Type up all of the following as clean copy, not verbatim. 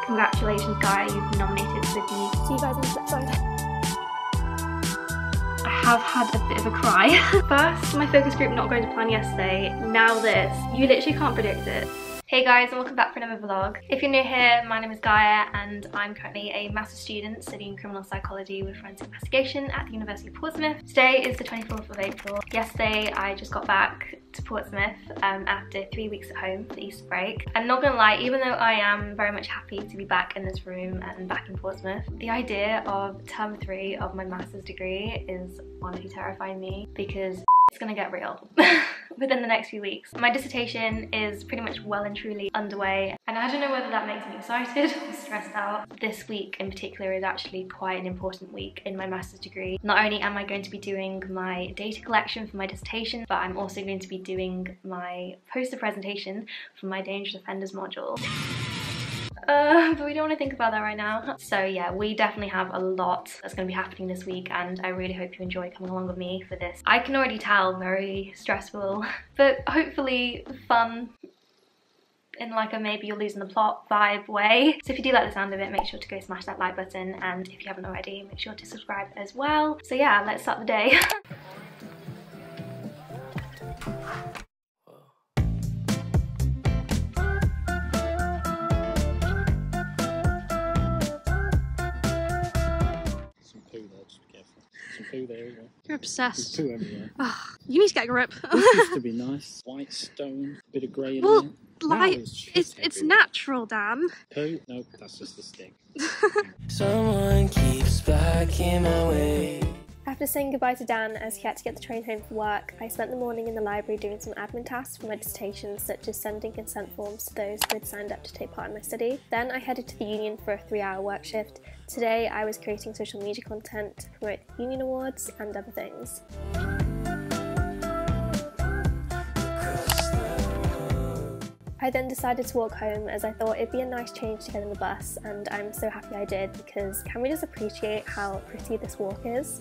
Congratulations, Gaia, you've nominated for the... See you guys on the flip side. I have had a bit of a cry. First, my focus group not going to plan yesterday. Now this. You literally can't predict it. Hey guys, and welcome back for another vlog. If you're new here, my name is Gaia and I'm currently a master's student studying criminal psychology with forensic investigation at the University of Portsmouth. Today is the 24th of April. Yesterday I just got back to Portsmouth after 3 weeks at home for the Easter break. I'm not gonna lie, even though I am very much happy to be back in this room and back in Portsmouth, the idea of term 3 of my master's degree is honestly terrifying me because it's gonna get real within the next few weeks. My dissertation is pretty much well and truly underway, and I don't know whether that makes me excited or stressed out. This week in particular is actually quite an important week in my master's degree. Not only am I going to be doing my data collection for my dissertation, but I'm also going to be doing my poster presentation for my Dangerous Offenders module. But we don't want to think about that right now. So yeah, we definitely have a lot that's going to be happening this week, and I really hope you enjoy coming along with me for this. I can already tell very stressful, but hopefully fun in like a maybe you're losing the plot vibe way. So if you do like the sound of it, make sure to go smash that like button, and if you haven't already, make sure to subscribe as well. So yeah, let's start the day. There, isn't it? You're obsessed. There's poo everywhere. Oh, you need to get a grip. This used to be nice. White stone, bit of grey in Well, there. like, Now it's it's natural, Dan. Poo? No, that's just the stick. Someone keeps blocking my way. After saying goodbye to Dan as he had to get the train home from work, I spent the morning in the library doing some admin tasks for my dissertation, such as sending consent forms to those who had signed up to take part in my study. Then I headed to the union for a 3-hour work shift. Today I was creating social media content to promote the union awards and other things. I then decided to walk home as I thought it'd be a nice change to get in the bus, and I'm so happy I did, because can we just appreciate how pretty this walk is?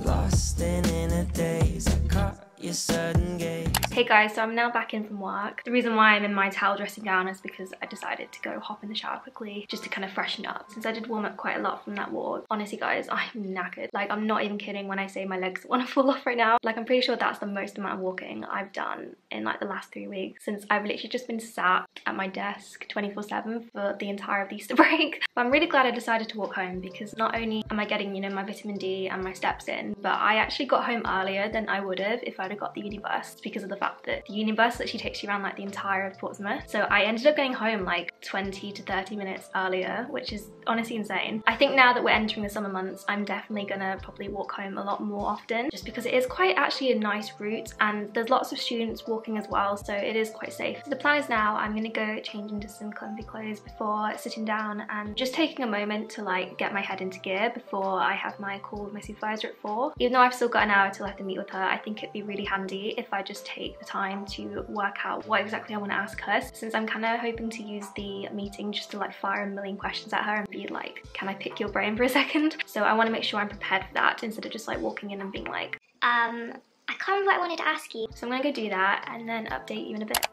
Lost in a daze, I caught your sudden gaze. Hey guys, so I'm now back in from work. The reason why I'm in my towel dressing gown is because I decided to go hop in the shower quickly just to kind of freshen up, since I did warm up quite a lot from that walk. Honestly guys, I'm knackered. Like, I'm not even kidding when I say my legs want to fall off right now. Like, I'm pretty sure that's the most amount of walking I've done in like the last 3 weeks, since I've literally just been sat at my desk 24/7 for the entire of the Easter break. But I'm really glad I decided to walk home, because not only am I getting, you know, my vitamin D and my steps in, but I actually got home earlier than I would have if I'd have got the uni bus, because of the fact that the uni bus actually takes you around like the entire of Portsmouth. So I ended up getting home like 20 to 30 minutes earlier, which is honestly insane. I think now that we're entering the summer months, I'm definitely gonna probably walk home a lot more often, just because it is quite actually a nice route, and there's lots of students walking as well, so it is quite safe. So the plan is now I'm gonna go change into some comfy clothes before sitting down and just taking a moment to like get my head into gear before I have my call with my supervisor at 4. Even though I've still got an hour till I have to meet with her, I think it'd be really handy if I just take the time to work out what exactly I want to ask her, since I'm kind of hoping to use the meeting just to like fire a million questions at her and be like, can I pick your brain for a second? So I want to make sure I'm prepared for that, instead of just like walking in and being like, I can't remember what I wanted to ask you. So I'm gonna go do that and then update you in a bit.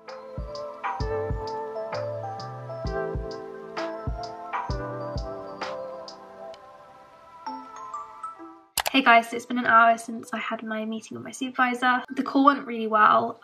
Hey guys, so it's been an hour since I had my meeting with my supervisor. The call went really well.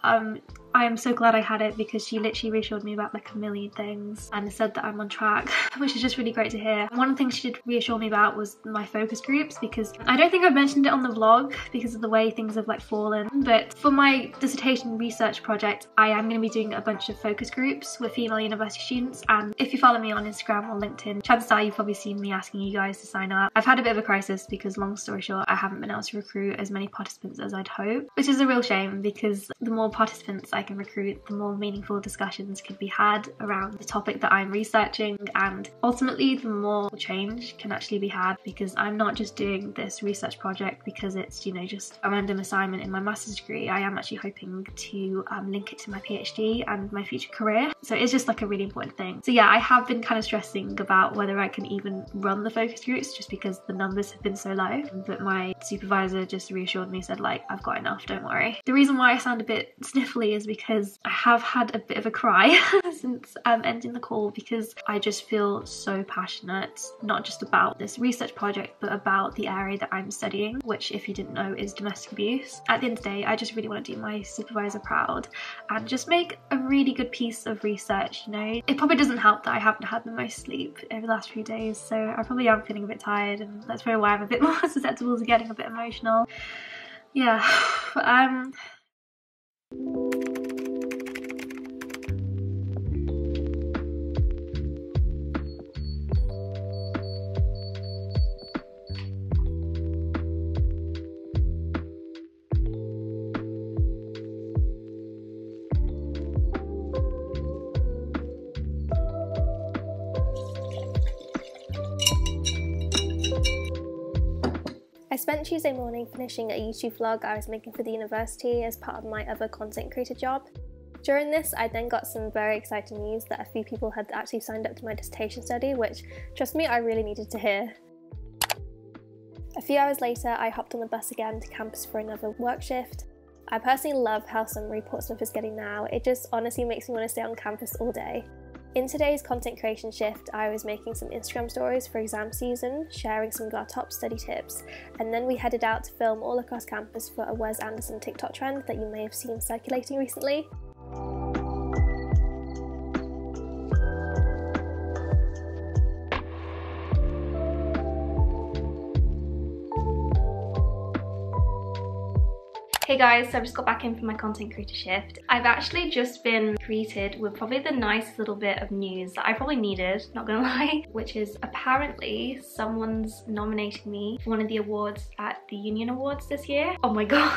I am so glad I had it, because she literally reassured me about like a million things and said that I'm on track, which is just really great to hear. One of the things she did reassure me about was my focus groups, because I don't think I've mentioned it on the vlog because of the way things have like fallen, but for my dissertation research project I am going to be doing a bunch of focus groups with female university students, and if you follow me on Instagram or LinkedIn, chances are you've probably seen me asking you guys to sign up. I've had a bit of a crisis because, long story short, I haven't been able to recruit as many participants as I'd hoped, which is a real shame, because the more participants I can recruit, the more meaningful discussions can be had around the topic that I'm researching, and ultimately the more change can actually be had, because I'm not just doing this research project because it's, you know, just a random assignment in my master's degree. I am actually hoping to link it to my PhD and my future career, so it's just like a really important thing. So yeah, I have been kind of stressing about whether I can even run the focus groups, just because the numbers have been so low, but my supervisor just reassured me, said like, I've got enough, don't worry. The reason why I sound a bit sniffly is because I have had a bit of a cry since I'm ending the call, because I just feel so passionate, not just about this research project, but about the area that I'm studying, which, if you didn't know, is domestic abuse. At the end of the day, I just really want to do my supervisor proud and just make a really good piece of research, you know. It probably doesn't help that I haven't had the most sleep over the last few days, so I probably am feeling a bit tired, and that's probably why I'm a bit more susceptible to getting a bit emotional. Yeah, I spent Tuesday morning finishing a YouTube vlog I was making for the university as part of my other content creator job. During this, I then got some very exciting news that a few people had actually signed up to my dissertation study, which, trust me, I really needed to hear. A few hours later, I hopped on the bus again to campus for another work shift. I personally love how summary Portsmouth is getting now. It just honestly makes me want to stay on campus all day. In today's content creation shift, I was making some Instagram stories for exam season, sharing some of our top study tips, and then we headed out to film all across campus for a Wes Anderson TikTok trend that you may have seen circulating recently. Hey guys, so I've just got back in from my content creator shift. I've actually just been greeted with probably the nicest little bit of news that I probably needed, not gonna lie, which is apparently someone's nominating me for one of the awards at the Union Awards this year. Oh my god.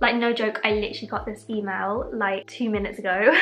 Like, no joke, I literally got this email like 2 minutes ago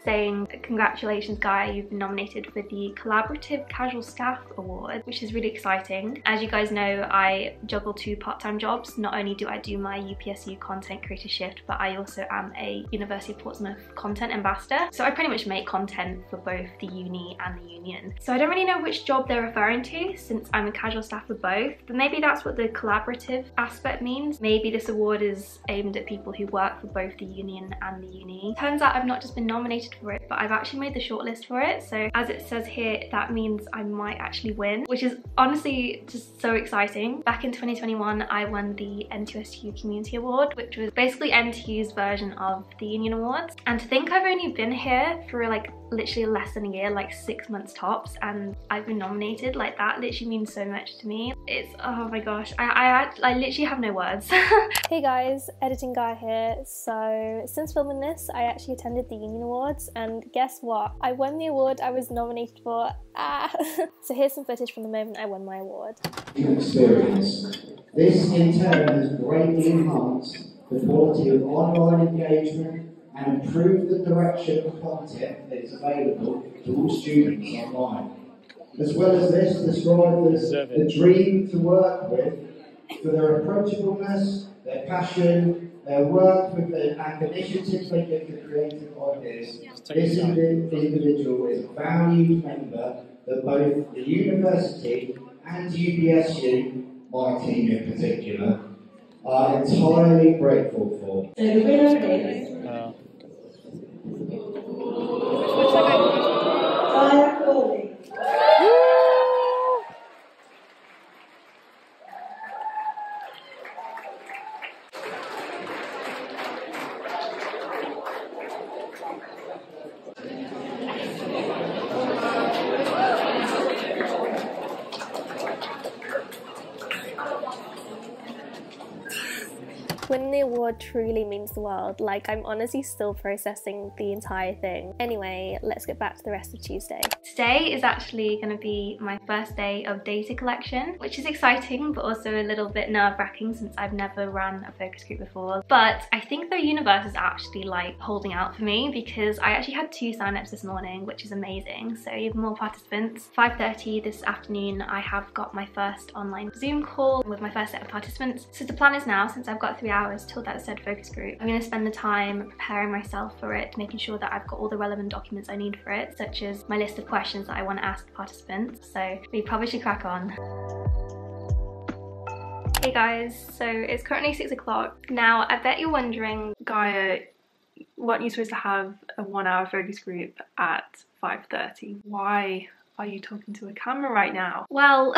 saying, congratulations Gaia, you've been nominated for the Collaborative Casual Staff Award, which is really exciting. As you guys know, I juggle 2 part-time jobs. Not only do I do my UPSU content creator shift, but I also am a University of Portsmouth content ambassador. So I pretty much make content for both the uni and the union. So I don't really know which job they're referring to, since I'm a casual staff for both, but maybe that's what the collaborative aspect means. Maybe this award is aimed at people who work for both the union and the uni. Turns out I've not just been nominated for it, but I've actually made the shortlist for it. So as it says here, that means I might actually win, which is honestly just so exciting. Back in 2021, I won the N2SU Community Award, which was basically NTU's version of the Union Awards. And to think I've only been here for like literally less than a year, like 6 months tops, and I've been nominated, like that literally means so much to me. It's, oh my gosh, I literally have no words. Hey guys, Editing Guy here. So since filming this, I actually attended the Union Awards, and guess what? I won the award I was nominated for. So here's some footage from the moment I won my award. Experience. This in turn has greatly enhanced the quality of online engagement and improved the direction of content that is available to all students online. As well as this, described as the dream to work with for their approachableness, their passion, their work with and initiatives they give to creative ideas. This individual is a valued member that both the university and UPSU, my team in particular, are entirely grateful for. So the winner is Gaia Corley. Winning the award truly means the world. Like, I'm honestly still processing the entire thing. Anyway, let's get back to the rest of Tuesday. Today is actually going to be my first day of data collection, which is exciting but also a little bit nerve-wracking since I've never run a focus group before. But I think the universe is actually like holding out for me, because I actually had 2 sign-ups this morning, which is amazing. So even more participants. 5:30 this afternoon, I have got my first online Zoom call with my first set of participants. So the plan is now, since I've got 3 hours till that said focus group, I'm going to spend the time preparing myself for it, making sure that I've got all the relevant documents I need for it, such as my list of questions that I want to ask the participants. So we probably should crack on. Hey guys, so it's currently 6 o'clock. Now I bet you're wondering, Gaia, weren't you supposed to have a 1 hour focus group at 5:30? Why are you talking to a camera right now? Well,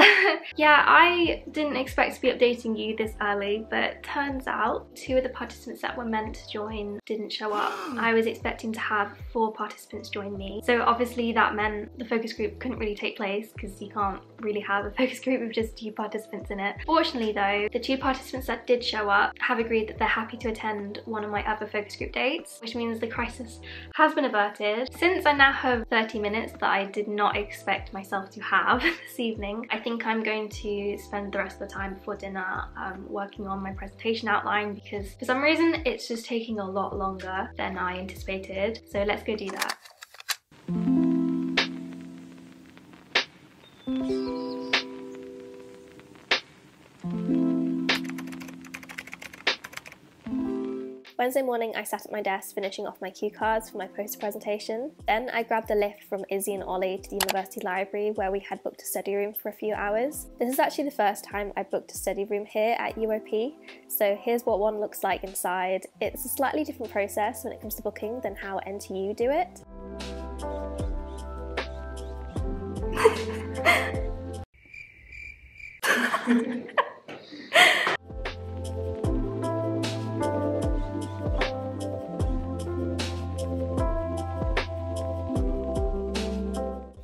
yeah, I didn't expect to be updating you this early, but turns out 2 of the participants that were meant to join didn't show up. I was expecting to have 4 participants join me. So obviously that meant the focus group couldn't really take place because you can't really have a focus group with just 2 participants in it. Fortunately though, the 2 participants that did show up have agreed that they're happy to attend one of my other focus group dates, which means the crisis has been averted. Since I now have 30 minutes that I did not expect myself to have this evening, I think I'm going to spend the rest of the time before dinner working on my presentation outline, because for some reason it's just taking a lot longer than I anticipated. So let's go do that. Wednesday morning I sat at my desk finishing off my cue cards for my poster presentation. Then I grabbed a lift from Izzy and Ollie to the university library where we had booked a study room for a few hours. This is actually the first time I booked a study room here at UOP, so here's what one looks like inside. It's a slightly different process when it comes to booking than how NTU do it.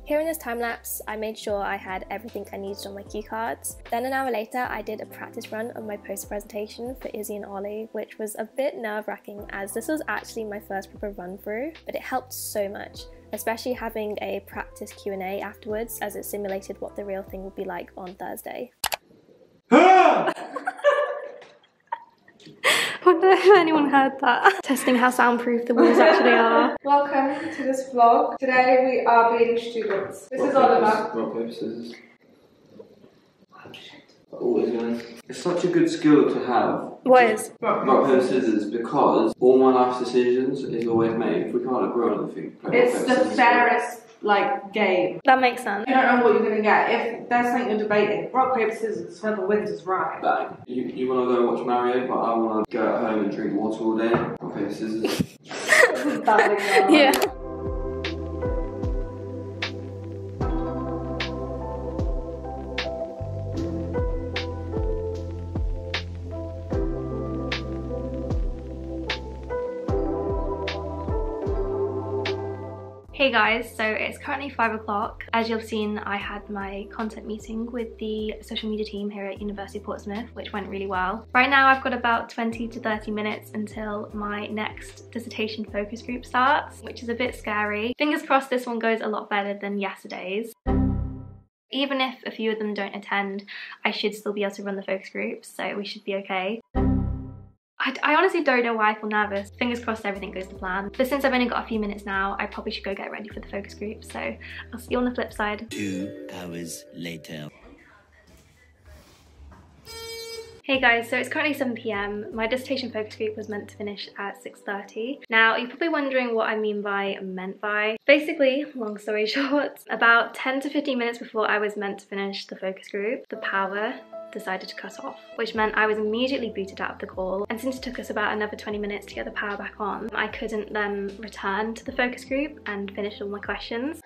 Here in this time lapse, I made sure I had everything I needed on my cue cards. Then an hour later, I did a practice run of my poster presentation for Izzy and Ollie, which was a bit nerve-wracking as this was actually my first proper run through, but it helped so much, especially having a practice Q&A afterwards as it simulated what the real thing would be like on Thursday. I wonder if anyone heard that. Testing how soundproof the walls actually are. Welcome to this vlog. Today we are being students. This is Oliver. Rock, paper, scissors. Always, guys. It's such a good skill to have. What is? Rock, paper, scissors, because all my life decisions is always made. If we can't agree on anything, It's the fairest, like, game. That makes sense. You don't know what you're going to get. If there's something you're debating, rock, paper, scissors, whoever wins is right. Bang. You want to go and watch Mario, but I want to go at home and drink water all day. Rock, paper, scissors. Yeah. Hey guys, so it's currently 5 o'clock. As you've seen, I had my content meeting with the social media team here at University of Portsmouth, which went really well. Right now I've got about 20 to 30 minutes until my next dissertation focus group starts, which is a bit scary. Fingers crossed this one goes a lot better than yesterday's. Even if a few of them don't attend, I should still be able to run the focus groups, so we should be okay. I honestly don't know why I feel nervous. Fingers crossed everything goes to plan. But since I've only got a few minutes now, I probably should go get ready for the focus group. So I'll see you on the flip side. 2 hours later. Hey guys, so it's currently 7 PM. My dissertation focus group was meant to finish at 6:30. Now, you're probably wondering what I mean by meant by. Basically, long story short, about 10 to 15 minutes before I was meant to finish the focus group, the power decided to cut off, which meant I was immediately booted out of the call. And since it took us about another 20 minutes to get the power back on, I couldn't then return to the focus group and finish all my questions.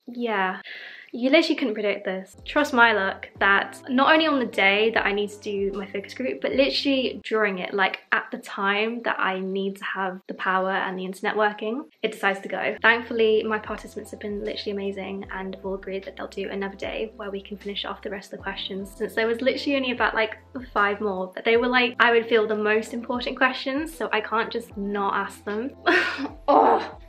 Yeah. You literally couldn't predict this. Trust my luck that not only on the day that I need to do my focus group, but literally during it, like at the time that I need to have the power and the internet working, it decides to go. Thankfully, my participants have been literally amazing and have all agreed that they'll do another day where we can finish off the rest of the questions, since there was literally only about like 5 more, but they were like, I would feel the most important questions, so I can't just not ask them. Oh.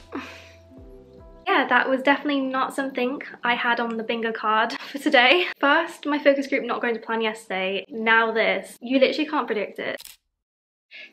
Yeah, that was definitely not something I had on the bingo card for today. First, my focus group not going to plan yesterday. Now this. You literally can't predict it.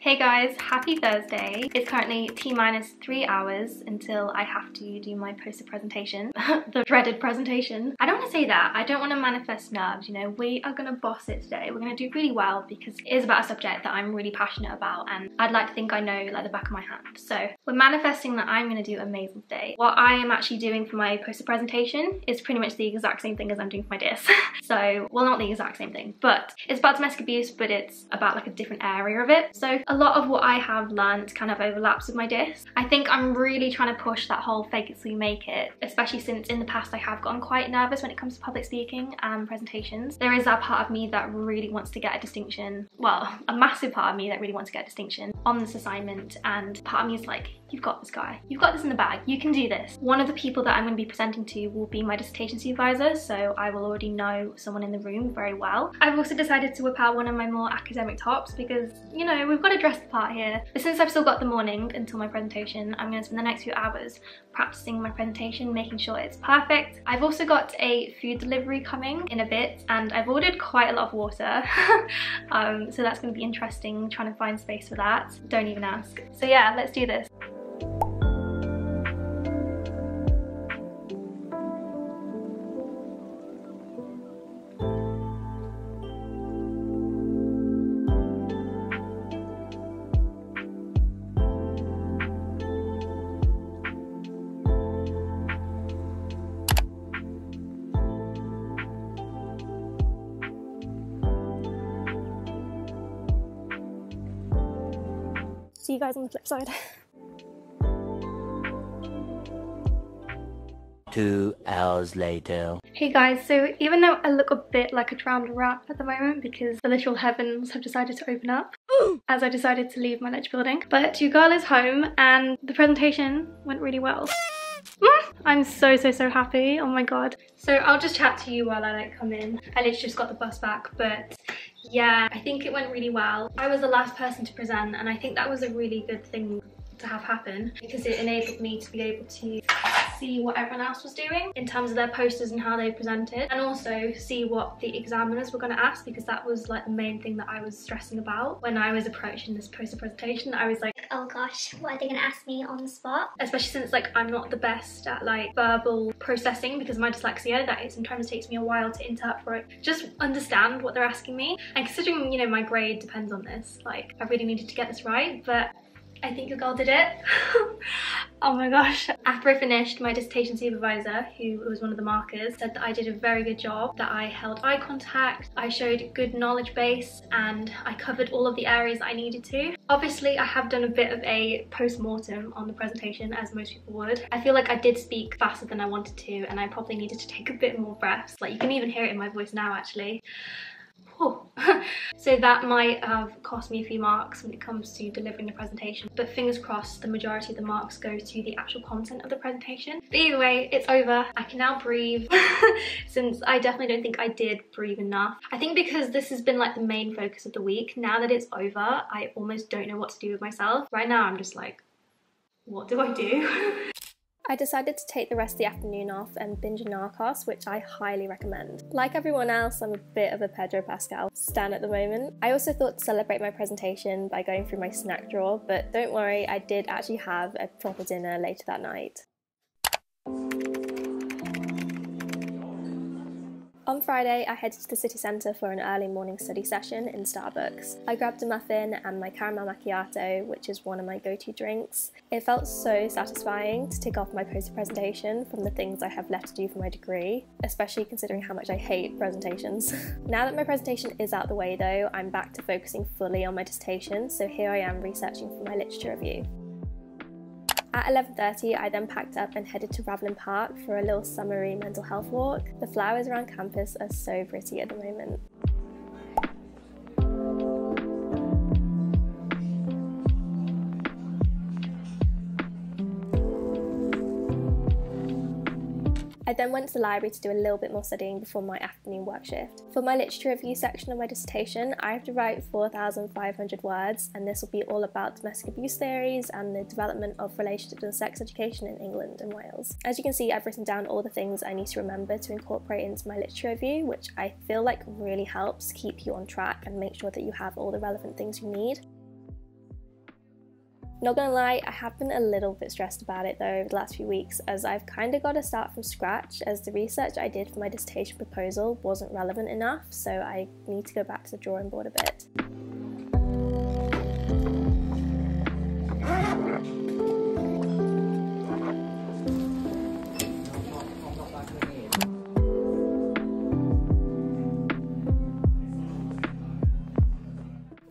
Hey guys, happy Thursday. It's currently T-3 hours until I have to do my poster presentation. The dreaded presentation. I don't want to say that. I don't want to manifest nerves, you know. We are going to boss it today. We're going to do really well because it is about a subject that I'm really passionate about and I'd like to think I know like the back of my hand. So we're manifesting that I'm going to do amazing today. What I am actually doing for my poster presentation is pretty much the exact same thing as I'm doing for my dis. So, well, not the exact same thing, but it's about domestic abuse, but it's about like a different area of it. So also a lot of what I have learned kind of overlaps with my dis. I think I'm really trying to push that whole fake it till you make it, especially since in the past I have gotten quite nervous when it comes to public speaking and presentations. There is that part of me that really wants to get a distinction, well, a massive part of me that really wants to get a distinction on this assignment, and part of me is like, you've got this, guy. You've got this in the bag. You can do this. One of the people that I'm going to be presenting to will be my dissertation supervisor, so I will already know someone in the room very well. I've also decided to whip out one of my more academic tops because, you know, we've got to dress the part here. But since I've still got the morning until my presentation, I'm going to spend the next few hours practicing my presentation, making sure it's perfect. I've also got a food delivery coming in a bit, and I've ordered quite a lot of water. So that's going to be interesting, trying to find space for that. Don't even ask. So yeah, let's do this. See you guys on the flip side. 2 hours later. Hey guys, so even though I look a bit like a drowned rat at the moment because the literal heavens have decided to open up as I decided to leave my lecture building, but your girl is home and the presentation went really well. I'm so happy, oh my god. So I'll just chat to you while I like come in. I literally just got the bus back, but yeah, I think it went really well. I was the last person to present, and I think that was a really good thing to have happen because it enabled me to be able to see what everyone else was doing in terms of their posters and how they presented, and also see what the examiners were going to ask, because that was like the main thing that I was stressing about when I was approaching this poster presentation. I was like, oh gosh, what are they going to ask me on the spot? Especially since like I'm not the best at like verbal processing because of my dyslexia, that it sometimes takes me a while to interpret, just understand what they're asking me. And considering, you know, my grade depends on this, like I really needed to get this right, but I think your girl did it. Oh my gosh. After I finished, my dissertation supervisor, who was one of the markers, said that I did a very good job, that I held eye contact, I showed good knowledge base, and I covered all of the areas that I needed to. Obviously, I have done a bit of a post-mortem on the presentation, as most people would. I feel like I did speak faster than I wanted to, and I probably needed to take a bit more breaths. Like, you can even hear it in my voice now, actually. So that might have cost me a few marks when it comes to delivering the presentation, but fingers crossed the majority of the marks go to the actual content of the presentation. But either way, it's over. I can now breathe since I definitely don't think I did breathe enough. I think because this has been like the main focus of the week, now that it's over, I almost don't know what to do with myself. Right now I'm just like, what do I do? I decided to take the rest of the afternoon off and binge Narcos, which I highly recommend. Like everyone else, I'm a bit of a Pedro Pascal stan at the moment. I also thought to celebrate my presentation by going through my snack drawer, but don't worry, I did actually have a proper dinner later that night. On Friday, I headed to the city centre for an early morning study session in Starbucks. I grabbed a muffin and my caramel macchiato, which is one of my go-to drinks. It felt so satisfying to tick off my poster presentation from the things I have left to do for my degree, especially considering how much I hate presentations. Now that my presentation is out the way though, I'm back to focusing fully on my dissertation, so here I am researching for my literature review. At 11:30, I then packed up and headed to Ravelin Park for a little summery mental health walk. The flowers around campus are so pretty at the moment. I then went to the library to do a little bit more studying before my afternoon work shift. For my literature review section of my dissertation, I have to write 4,500 words, and this will be all about domestic abuse theories and the development of relationships and sex education in England and Wales. As you can see, I've written down all the things I need to remember to incorporate into my literature review, which I feel like really helps keep you on track and make sure that you have all the relevant things you need. Not gonna lie, I have been a little bit stressed about it though over the last few weeks, as I've kind of got to start from scratch, as the research I did for my dissertation proposal wasn't relevant enough, so I need to go back to the drawing board a bit.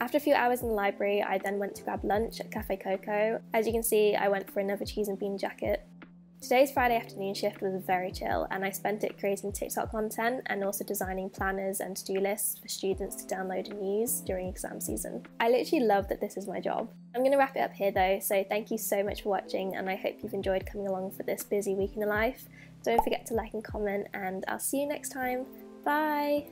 After a few hours in the library, I then went to grab lunch at Cafe Coco. As you can see, I went for another cheese and bean jacket. Today's Friday afternoon shift was very chill, and I spent it creating TikTok content and also designing planners and to-do lists for students to download and use during exam season. I literally love that this is my job. I'm going to wrap it up here though, so thank you so much for watching, and I hope you've enjoyed coming along for this busy week in the life. Don't forget to like and comment, and I'll see you next time. Bye!